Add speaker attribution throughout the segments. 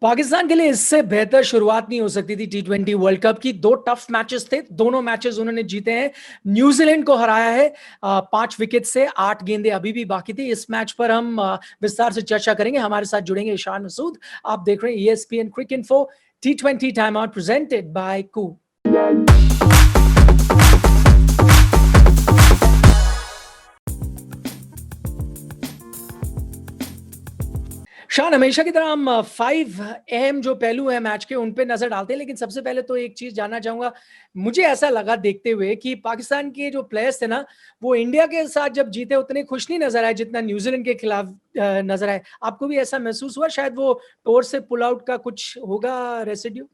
Speaker 1: पाकिस्तान के लिए इससे बेहतर शुरुआत नहीं हो सकती थी T20 वर्ल्ड कप की। दो टफ मैचेस थे, दोनों मैचेस उन्होंने जीते हैं। न्यूजीलैंड को हराया है 5 विकेट से। 8 गेंदें अभी भी बाकी थी। इस मैच पर हम विस्तार से चर्चा करेंगे। हमारे साथ जुड़ेंगे ईशान मसूद। आप देख रहे हैं ESPN Cricinfo T20 time out presented by Koo. शान, हमेशा की तरह हम 5 अहम जो पहलू है मैच के उन पे नजर डालते हैं, लेकिन सबसे पहले तो एक चीज जानना चाहूंगा। मुझे ऐसा लगा देखते हुए कि पाकिस्तान के जो प्लेयर्स थे ना, वो इंडिया के साथ जब जीते उतने खुश नहीं नजर आए जितना न्यूजीलैंड के खिलाफ नजर आए। आपको भी ऐसा महसूस हुआ? शायद वो टूर से पुल आउट का कुछ होगा रेसिड्यू।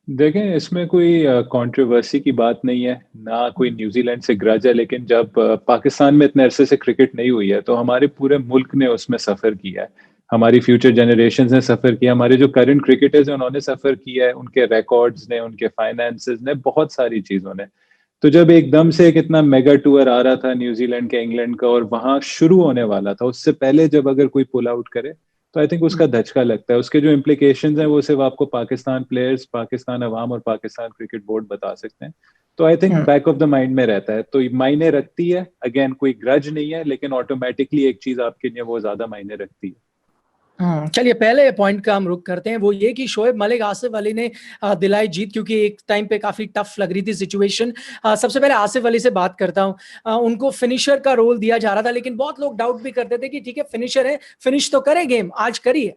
Speaker 2: देखें, इसमें कोई कंट्रोवर्सी की बात नहीं है, ना कोई न्यूजीलैंड से ग्रज है। लेकिन जब पाकिस्तान में इतने अरसे से क्रिकेट नहीं हुई है तो हमारे पूरे मुल्क ने उसमें सफ़र किया है। हमारी फ्यूचर जनरेशन ने सफ़र किया, हमारे जो करंट क्रिकेटर्स हैं उन्होंने सफ़र किया है, उनके रिकॉर्ड्स ने, उनके फाइनेंसेस ने, बहुत सारी चीज़ों ने। तो जब एकदम से एक इतना मेगा टूर आ रहा था न्यूजीलैंड के, इंग्लैंड का, और वहां शुरू होने वाला था, उससे पहले जब अगर कोई पुल आउट करे तो आई थिंक उसका धचका लगता है। उसके जो इम्प्लीकेशंस हैं वो सिर्फ आपको पाकिस्तान प्लेयर्स, पाकिस्तान अवाम और पाकिस्तान क्रिकेट बोर्ड बता सकते हैं। तो I think back of the mind में रहता है, तो मायने रखती है। अगेन, कोई ग्रज नहीं है, लेकिन ऑटोमेटिकली एक चीज आपके लिए वो ज्यादा मायने रखती है।
Speaker 1: चलिए, पहले पॉइंट का हम रुख करते हैं, वो ये कि शोएब मलिक आसिफ अली ने दिलाई जीत, क्योंकि एक टाइम पे काफी टफ लग रही थी सिचुएशन। सबसे पहले आसिफ अली से बात करता हूं। उनको फिनिशर का रोल दिया जा रहा था, लेकिन बहुत लोग डाउट भी करते थे कि ठीक है, फिनिशर है, फिनिश तो करे गेम, आज करी है।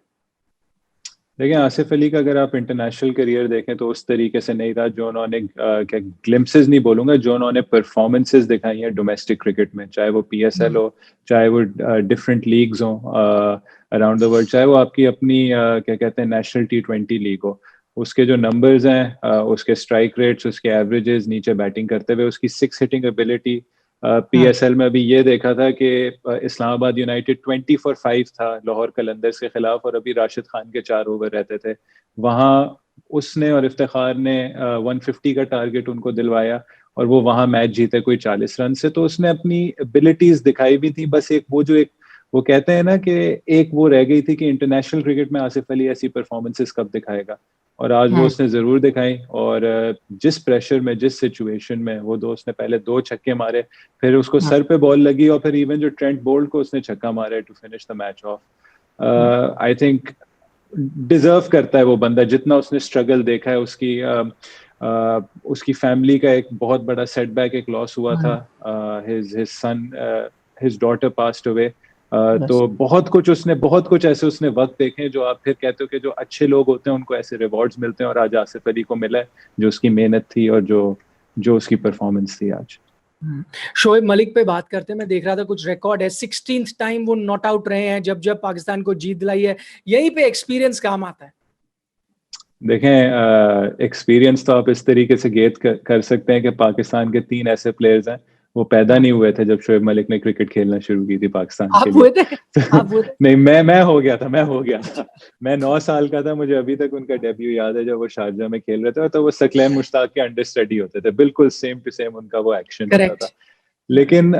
Speaker 2: देखिए, आसिफ अली का अगर आप इंटरनेशनल करियर देखें तो उस तरीके से नहीं रहा जो उन्होंने क्या ग्लिम्पसेस नहीं बोलूंगा, जो उन्होंने परफॉर्मेंसेस दिखाई हैं डोमेस्टिक क्रिकेट में, चाहे वो PSL हो, चाहे वो डिफरेंट लीग्स हो अराउंड द वर्ल्ड, चाहे वो आपकी अपनी क्या कहते हैं नेशनल T20 लीग हो। उसके जो नंबर्स हैं, उसके स्ट्राइक रेट्स, उसके एवरेजेस, नीचे बैटिंग करते हुए उसकी 6 हिटिंग एबिलिटी। PSL में अभी ये देखा था कि इस्लामाबाद यूनाइटेड 20 for 5 था लाहौर कलंदर्स के खिलाफ, और अभी राशिद खान के 4 ओवर रहते थे वहां। उसने और इफ्तिखार ने 150 का टारगेट उनको दिलवाया, और वो वहां मैच जीते कोई 40 रन से। तो उसने अपनी एबिलिटीज दिखाई भी थी। बस एक वो कहते हैं ना कि एक वो रह गई थी कि इंटरनेशनल क्रिकेट में आसिफ अली ऐसी परफॉर्मेंसेस कब दिखाएगा, और आज वो उसने जरूर दिखाई। और जिस प्रेशर में, जिस सिचुएशन में वो दोस्त ने पहले 2 छक्के मारे, फिर उसको सर पे बॉल लगी, और फिर इवन जो ट्रेंट बोल्ट को उसने छक्का मारा to finish the match off. I think deserve करता है वो बंदा, जितना उसने स्ट्रगल देखा है। उसकी फैमिली का एक बहुत बड़ा सेटबैक, एक लॉस हुआ था। His son, his daughter passed away. तो बहुत कुछ ऐसे उसने वक्त देखे जो आप फिर कहते हो कि जो अच्छे लोग होते हैं उनको ऐसे रिवॉर्ड्स मिलते हैं, और आज आसिफ अली को मिला है जो उसकी मेहनत थी और जो जो उसकी परफॉर्मेंस थी आज।
Speaker 1: शोएब मलिक पे बात करते हैं। मैं देख रहा था कुछ रिकॉर्ड है, 16th टाइम वो नॉट आउट रहे हैं जब जब पाकिस्तान को जीत दिलाई है। यहीं पे एक्सपीरियंस काम आता है।
Speaker 2: देखें, एक्सपीरियंस तो आप इस तरीके से गेट कर सकते हैं कि पाकिस्तान के 3 ऐसे प्लेयर्स हैं, वो पैदा नहीं हुए थे जब शोएब मलिक ने क्रिकेट खेलना शुरू की थी पाकिस्तान के
Speaker 1: आप
Speaker 2: लिए।
Speaker 1: हुए थे? आप हुए थे?
Speaker 2: नहीं, मैं हो गया था। मैं 9 साल का था। मुझे अभी तक उनका डेब्यू याद है, जब वो शारजा में खेल रहे थे, तो वो सकलैन मुश्ताक के अंडर स्टडी होते थे, बिल्कुल सेम टू सेम उनका वो एक्शन होता
Speaker 1: करेक्ट।
Speaker 2: था। लेकिन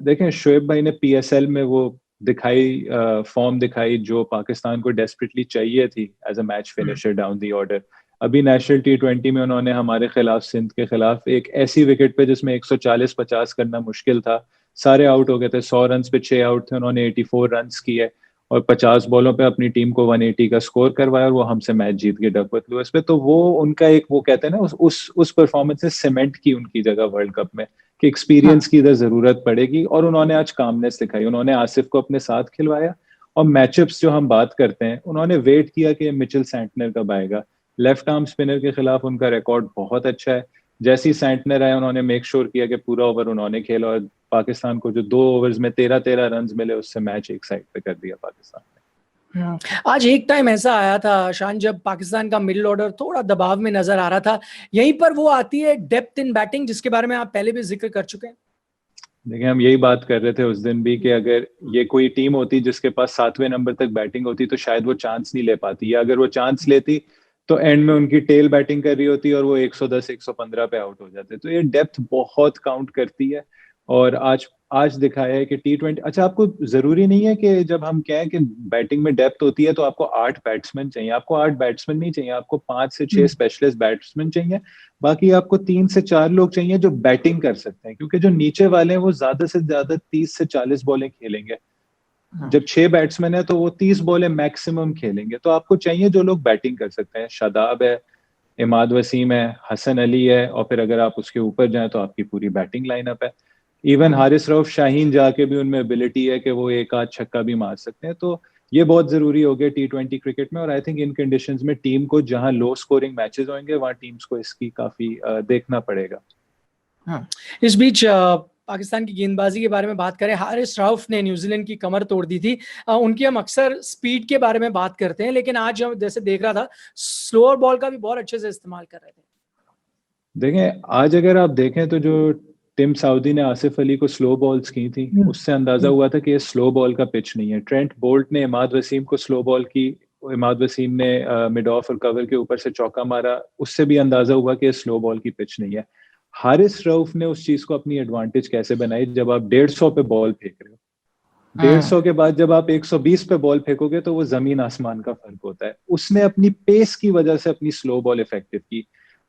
Speaker 2: देखें, शोएब भाई ने PSL में वो दिखाई, फॉर्म दिखाई जो पाकिस्तान को डेस्परेटली चाहिए थी as a match finisher down the order. अभी नेशनल T20 में उन्होंने हमारे खिलाफ, सिंध के खिलाफ, एक ऐसी विकेट पे जिसमें 140-50 करना मुश्किल था, सारे आउट हो गए थे। 100 रन पे 6 आउट थे, उन्होंने 84 रन किए, और 50 बॉलों पे अपनी टीम को 180 का स्कोर करवाया, और वो हमसे मैच जीत गए डकवर्थ लुइस पे। तो वो उनका एक, वो कहते हैं ना, उस परफॉर्मेंस ने सीमेंट की उनकी जगह वर्ल्ड कप में, कि एक्सपीरियंस की इधर जरूरत पड़ेगी। और उन्होंने आज कामनेस दिखाई, उन्होंने आसिफ को अपने साथ खिलवाया। और मैचअप्स जो हम बात करते हैं, उन्होंने वेट किया कि मिचेल सैंटनर कब आएगा। लेफ्ट आर्म स्पिनर के खिलाफ उनका रिकॉर्ड बहुत अच्छा है। जैसे ही सैंटनर आया, उन्होंने मेक श्योर किया कि पूरा ओवर उन्होंने खेला, और पाकिस्तान को जो 2 ओवर्स में 13-13 रन मिले, उससे मैच एक साइड पे कर दिया पाकिस्तान ने।
Speaker 1: आज एक टाइम ऐसा आया था शान, जब पाकिस्तान का मिडिल ऑर्डर थोड़ा दबाव में नजर आ रहा था। यहीं पर वो आती है डेप्थ इन बैटिंग, जिसके बारे में आप पहले भी जिक्र कर चुके हैं।
Speaker 2: देखिए, हम यही बात कर रहे थे उस दिन भी कि अगर ये कोई टीम होती जिसके पास 7वें नंबर तक बैटिंग होती तो शायद वो चांस नहीं ले पाती, या अगर वो चांस लेती तो एंड में उनकी टेल बैटिंग कर रही होती और वो 110-115 पे आउट हो जाते। तो ये डेप्थ बहुत काउंट करती है। और आज आज दिखाया है कि T20, अच्छा आपको जरूरी नहीं है कि जब हम कहें कि बैटिंग में डेप्थ होती है तो आपको 8 बैट्समैन चाहिए, आपको 8 बैट्समैन नहीं चाहिए, आपको 5 से 6
Speaker 1: हम्म,
Speaker 2: स्पेशलिस्ट बैट्समैन चाहिए। बाकी आपको 3 से 4 लोग चाहिए जो बैटिंग कर सकते हैं, क्योंकि जो नीचे वाले हैं वो ज्यादा से ज्यादा 30 से 40 बॉलें खेलेंगे।
Speaker 1: हाँ,
Speaker 2: जब 6 बैट्समैन है तो वो 30 बॉलें मैक्सिमम खेलेंगे, तो आपको चाहिए जो लोग बैटिंग कर सकते हैं। शादाब है, इमाद वसीम है, हसन अली है, और फिर अगर आप उसके ऊपर जाएं तो आपकी पूरी बैटिंग लाइनअप है। इवन
Speaker 1: हाँ।
Speaker 2: हारिस रऊफ, शाहीन जाके भी उनमें एबिलिटी है कि वो एक आध छक्का भी मार सकते हैं। तो ये बहुत जरूरी हो गया T20 क्रिकेट में, और आई थिंक इन कंडीशंस में टीम को जहां लो स्कोरिंग मैचेस होंगे वहां टीम्स को इसकी काफी देखना पड़ेगा।
Speaker 1: हाँ, इस बीच पाकिस्तान की गेंदबाजी के बारे में बात करें, हारिस रऊफ ने न्यूजीलैंड की कमर तोड़ दी थी। उनकी हम अक्सर स्पीड के बारे में बात करते हैं, लेकिन आज हम जैसे देख रहा था, स्लोअर बॉल का भी बहुत अच्छे से इस्तेमाल कर रहे थे।
Speaker 2: देखें, आज अगर आप देखें तो जो टिम साउदी ने आसिफ अली को स्लो बॉल्स की थी,
Speaker 1: हम्म,
Speaker 2: उससे अंदाजा
Speaker 1: हम्म,
Speaker 2: हुआ था कि ये स्लो बॉल का पिच नहीं है। ट्रेंट बोल्ट ने इमाद वसीम को स्लो बॉल की, इमाद वसीम ने मिड ऑफ और कवर के ऊपर से चौका मारा, उससे भी अंदाजा हुआ कि ये स्लो बॉल की पिच नहीं है। हारिस रऊफ ने उस चीज को अपनी एडवांटेज कैसे बनाई, जब आप 150 पे बॉल फेंक रहे हो, 150 के बाद जब आप 120 पे बॉल फेंकोगे तो वो जमीन आसमान का फर्क होता है। उसने अपनी पेस की वजह से अपनी स्लो बॉल इफेक्टिव की।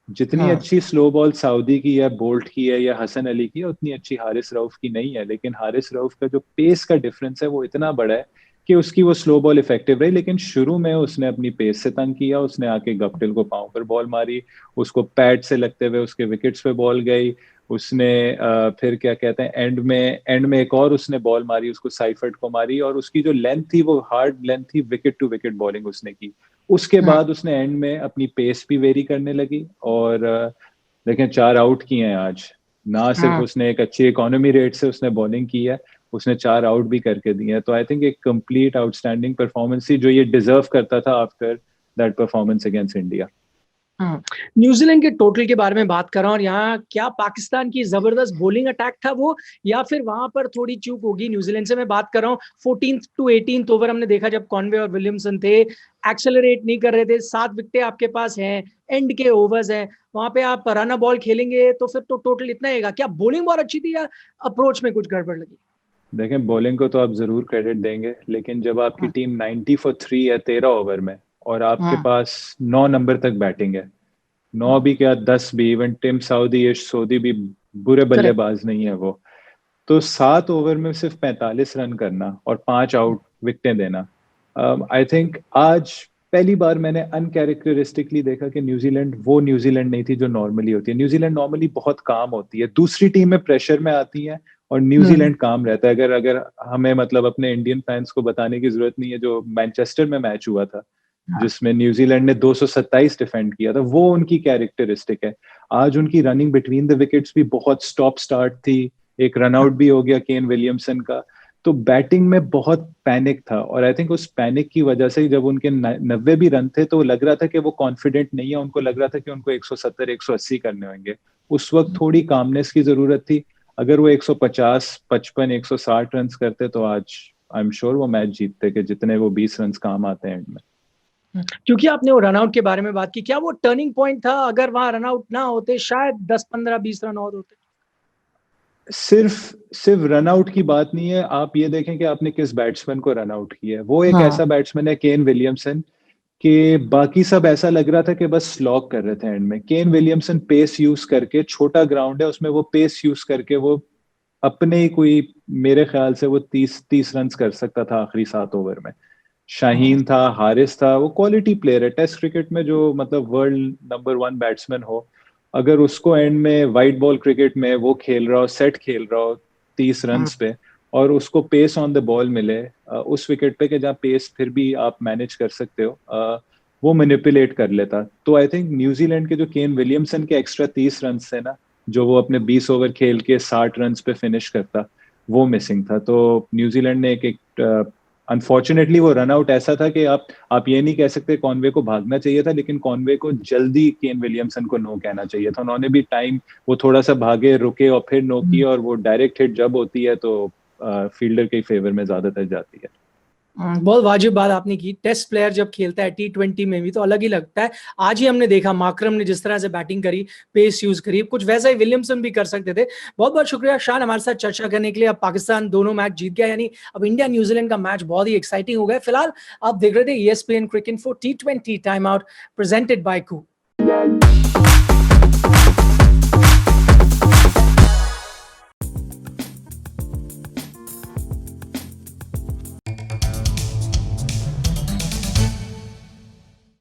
Speaker 2: जितनी
Speaker 1: हाँ,
Speaker 2: अच्छी स्लो बॉल सऊदी की है, बोल्ट की है या हसन अली की है, उतनी अच्छी हारिस रऊफ की नहीं है। लेकिन हारिस रऊफ का जो पेस का डिफरेंस है वो इतना बड़ा है कि उसकी वो स्लो बॉल इफेक्टिव रही। लेकिन शुरू में उसने अपनी पेस से तंग किया, उसने आके गप्टिल को पांव पर बॉल मारी, उसको पैड से लगते हुए उसके विकेट्स पे बॉल गई। उसने फिर क्या कहते हैं, एंड में एक और उसने बॉल मारी, उसको साइफर्ट को मारी, और उसकी जो लेंथ थी वो हार्ड लेंथ थी, विकेट टू विकेट बॉलिंग उसने की। उसके
Speaker 1: हाँ,
Speaker 2: बाद उसने एंड में अपनी पेस भी वेरी करने लगी, और देखें 4 आउट किए हैं आज। ना सिर्फ
Speaker 1: हाँ।
Speaker 2: उसने एक अच्छी इकोनॉमी रेट से उसने बॉलिंग की है, उसने 4 आउट भी करके दिए हैं। तो आई थिंक एक कंप्लीट आउटस्टैंडिंग परफॉर्मेंस थी, जो ये डिजर्व करता था after that performance against India.
Speaker 1: हाँ, न्यूजीलैंड के टोटल के बारे में बात कर रहा हूँ, और यहाँ क्या पाकिस्तान की जबरदस्त बॉलिंग अटैक था वो, या फिर वहां पर थोड़ी चूक होगी न्यूजीलैंड से? मैं बात कर रहा हूँ 14th to 18th ओवर, हमने देखा जब कॉनवे और विलियमसन थे, एक्सेलरेट नहीं कर रहे थे। 7 विकेटें आपके पास हैं, एंड के ओवर्स हैं, वहां पे आप रन बॉल खेलेंगे तो फिर तो टोटल इतना आएगा। क्या बॉलिंग बहुत अच्छी थी या अप्रोच में कुछ गड़बड़ लगी?
Speaker 2: देखें, बॉलिंग को तो आप जरूर क्रेडिट देंगे, लेकिन जब आपकी
Speaker 1: हाँ,
Speaker 2: टीम 90 फॉर 3 है 13 ओवर में, और आपके
Speaker 1: हाँ,
Speaker 2: पास 9 नंबर तक बैटिंग है, 9 भी क्या 10 भी, इवन टिम साउदी यश सोदी भी बुरे
Speaker 1: करेक्ट।
Speaker 2: बल्लेबाज नहीं है वो। तो 7 ओवर में सिर्फ 45 रन करना और 5 आउट विकेटें देना, आई थिंक आज पहली बार मैंने अनकैरेक्टरिस्टिकली देखा कि न्यूजीलैंड वो न्यूजीलैंड नहीं थी जो नॉर्मली होती है। न्यूजीलैंड नॉर्मली बहुत काम होती है, दूसरी टीमें प्रेशर में आती हैं और
Speaker 1: हम्म,
Speaker 2: न्यूजीलैंड काम रहता है। अगर अगर हमें मतलब अपने इंडियन फैंस को बताने की जरूरत नहीं है, जो मैनचेस्टर में मैच हुआ था
Speaker 1: हाँ,
Speaker 2: जिसमें न्यूजीलैंड ने 227 डिफेंड किया था, वो उनकी कैरेक्टरिस्टिक है। आज उनकी रनिंग बिटवीन द विकेट्स भी बहुत स्टॉप स्टार्ट थी, एक रन आउट भी हो गया केन विलियमसन का। तो बैटिंग में बहुत पैनिक था, और आई थिंक उस पैनिक की वजह से जब उनके 90 भी रन थे तो लग रहा था कि वो कॉन्फिडेंट नहीं है, उनको लग रहा था कि उनको 170 180 करने होंगे। उस वक्त थोड़ी कामनेस की जरूरत थी। अगर वो 150 55 160 रन करते तो आज आई एम श्योर वो मैच जीतते, कि जितने वो 20 रन काम आते हैं एंड में।
Speaker 1: क्योंकि आपने वो रनआउट के बारे में बात की, क्या वो टर्निंग पॉइंट था? अगर वहां रनआउट ना होते शायद 10 15 20 रन और होते।
Speaker 2: सिर्फ सिर्फ रन आउट की बात नहीं है, आप ये देखें कि आपने किस बैट्समैन को रन आउट किया है। वो एक
Speaker 1: हाँ,
Speaker 2: ऐसा बैट्समैन है केन विलियमसन, कि बाकी सब ऐसा लग रहा था कि बस स्लॉग कर रहे थे एंड में। केन विलियमसन पेस यूज करके, छोटा ग्राउंड है उसमें, वो पेस यूज करके वो अपने ही कोई, मेरे ख्याल से वो 30 रन कर सकता था आखिरी 7 ओवर में।
Speaker 1: हाँ,
Speaker 2: शाहीन था, हारिस था, वो क्वालिटी प्लेयर है। टेस्ट क्रिकेट में जो मतलब वर्ल्ड नंबर 1 बैट्समैन हो, अगर उसको एंड में वाइट बॉल क्रिकेट में वो खेल रहा हो, सेट खेल रहा हो 30 रन
Speaker 1: हाँ,
Speaker 2: पे, और उसको पेस ऑन द बॉल मिले उस विकेट पे, कि जहाँ पेस फिर भी आप मैनेज कर सकते हो, वो मैनिपुलेट कर लेता। तो आई थिंक न्यूजीलैंड के जो केन विलियमसन के एक्स्ट्रा 30 रन थे ना, जो वो अपने 20 ओवर खेल के 60 रन पे फिनिश करता, वो मिसिंग था। तो न्यूजीलैंड ने एक अनफॉर्चुनेटली वो रन आउट ऐसा था कि आप ये नहीं कह सकते कॉनवे को भागना चाहिए था, लेकिन कॉनवे को जल्दी केन विलियमसन को नो कहना चाहिए था। उन्होंने भी टाइम, वो थोड़ा सा भागे, रुके और फिर नो किए, और वो डायरेक्ट हिट जब होती है तो फील्डर के फेवर में ज्यादातर जाती है।
Speaker 1: बहुत वाजिब बात आपने की। टेस्ट प्लेयर जब खेलता है T20 में भी तो अलग ही लगता है। आज ही हमने देखा माकरम ने जिस तरह से बैटिंग करी, पेस यूज करी, कुछ वैसा ही विलियमसन भी कर सकते थे। बहुत बहुत शुक्रिया शान हमारे साथ चर्चा करने के लिए। अब पाकिस्तान दोनों मैच जीत गया, यानी अब इंडिया न्यूजीलैंड का मैच बहुत ही एक्साइटिंग हो गया। फिलहाल आप देख रहे थे ESPN cricket for T20 time out presented by Koo.